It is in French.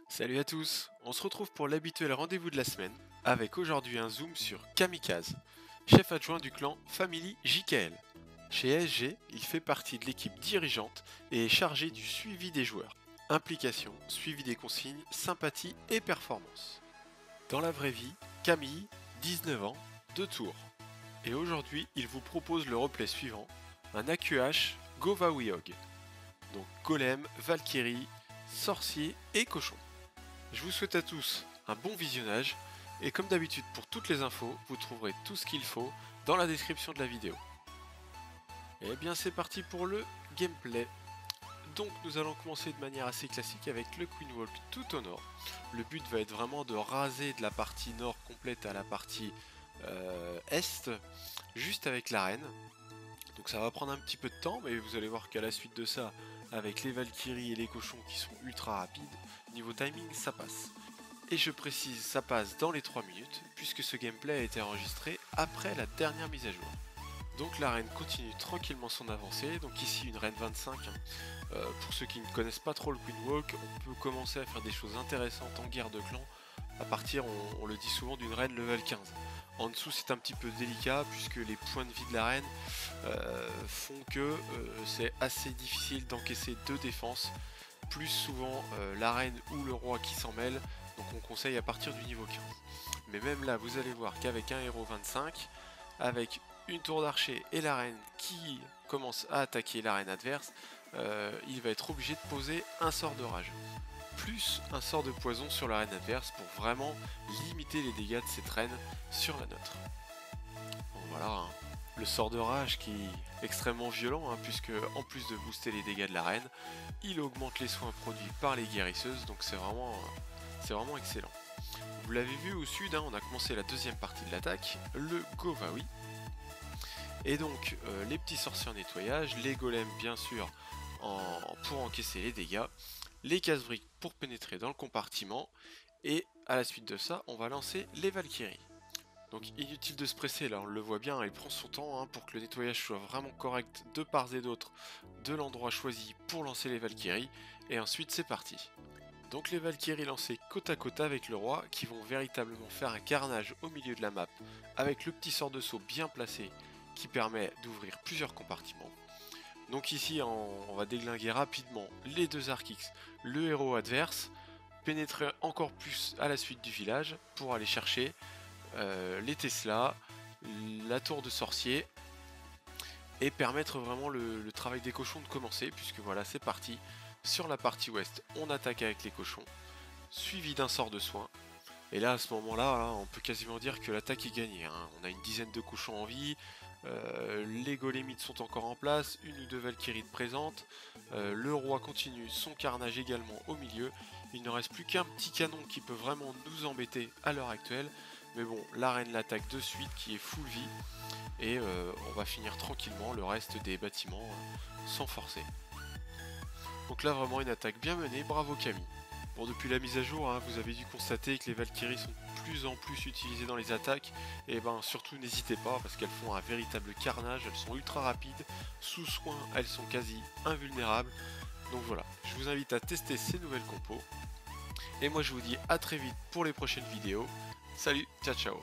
Salut à tous, on se retrouve pour l'habituel rendez-vous de la semaine, avec aujourd'hui un zoom sur Kamikaze, chef adjoint du clan Family JKL. Chez SG, il fait partie de l'équipe dirigeante et est chargé du suivi des joueurs, implication, suivi des consignes, sympathie et performance. Dans la vraie vie, Camille, 19 ans, 2 tours. Et aujourd'hui, il vous propose le replay suivant, un AQH Govawiog. Donc Golem, Valkyrie, Sorcier et Cochon. Je vous souhaite à tous un bon visionnage et comme d'habitude pour toutes les infos, vous trouverez tout ce qu'il faut dans la description de la vidéo. Et bien c'est parti pour le gameplay. Donc nous allons commencer de manière assez classique avec le Queen Walk tout au nord. Le but va être vraiment de raser de la partie nord complète à la partie est, juste avec l'arène. Donc ça va prendre un petit peu de temps, mais vous allez voir qu'à la suite de ça, avec les Valkyries et les cochons qui sont ultra rapides, niveau timing ça passe. Et je précise, ça passe dans les 3 minutes, puisque ce gameplay a été enregistré après la dernière mise à jour. Donc la reine continue tranquillement son avancée, donc ici une reine 25. Pour ceux qui ne connaissent pas trop le Queen Walk, on peut commencer à faire des choses intéressantes en guerre de clan, à partir, on le dit souvent, d'une reine level 15. En dessous c'est un petit peu délicat puisque les points de vie de la reine font que c'est assez difficile d'encaisser 2 défenses, plus souvent la reine ou le roi qui s'en mêle, donc on conseille à partir du niveau 15. Mais même là vous allez voir qu'avec un héros 25, avec une tour d'archer et la reine qui commence à attaquer la reine adverse, il va être obligé de poser un sort de rage, plus un sort de poison sur la reine adverse pour vraiment limiter les dégâts de cette reine sur la nôtre. Bon, voilà, hein. Le sort de rage qui est extrêmement violent, hein, puisque en plus de booster les dégâts de la reine, il augmente les soins produits par les guérisseuses, donc c'est vraiment excellent. Vous l'avez vu au sud, hein, on a commencé la deuxième partie de l'attaque, le Govawi. Et donc les petits sorciers en nettoyage, les golems bien sûr pour encaisser les dégâts, les casse-briques pour pénétrer dans le compartiment, et à la suite de ça, on va lancer les Valkyries. Donc inutile de se presser, là on le voit bien, il prend son temps hein, pour que le nettoyage soit vraiment correct de part et d'autre de l'endroit choisi pour lancer les Valkyries, et ensuite c'est parti. Donc les Valkyries lancées côte à côte avec le roi, qui vont véritablement faire un carnage au milieu de la map, avec le petit sort de saut bien placé, qui permet d'ouvrir plusieurs compartiments. Donc ici on va déglinguer rapidement les 2 Arc X, le héros adverse, pénétrer encore plus à la suite du village pour aller chercher les Tesla, la tour de sorcier et permettre vraiment le travail des cochons de commencer, puisque voilà c'est parti. Sur la partie ouest on attaque avec les cochons, suivi d'un sort de soin. Et là à ce moment là hein, on peut quasiment dire que l'attaque est gagnée, hein. On a une dizaine de cochons en vie, les golémites sont encore en place, une ou 2 Valkyries présentes, le roi continue son carnage également au milieu. Il ne reste plus qu'un petit canon qui peut vraiment nous embêter à l'heure actuelle, mais bon la reine l'attaque de suite qui est full vie, et on va finir tranquillement le reste des bâtiments sans forcer. Donc là vraiment une attaque bien menée, bravo Camille. Bon, depuis la mise à jour, hein, vous avez dû constater que les Valkyries sont de plus en plus utilisées dans les attaques, et ben surtout n'hésitez pas parce qu'elles font un véritable carnage, elles sont ultra rapides, sous soin elles sont quasi invulnérables. Donc voilà, je vous invite à tester ces nouvelles compos, et moi je vous dis à très vite pour les prochaines vidéos. Salut, ciao ciao.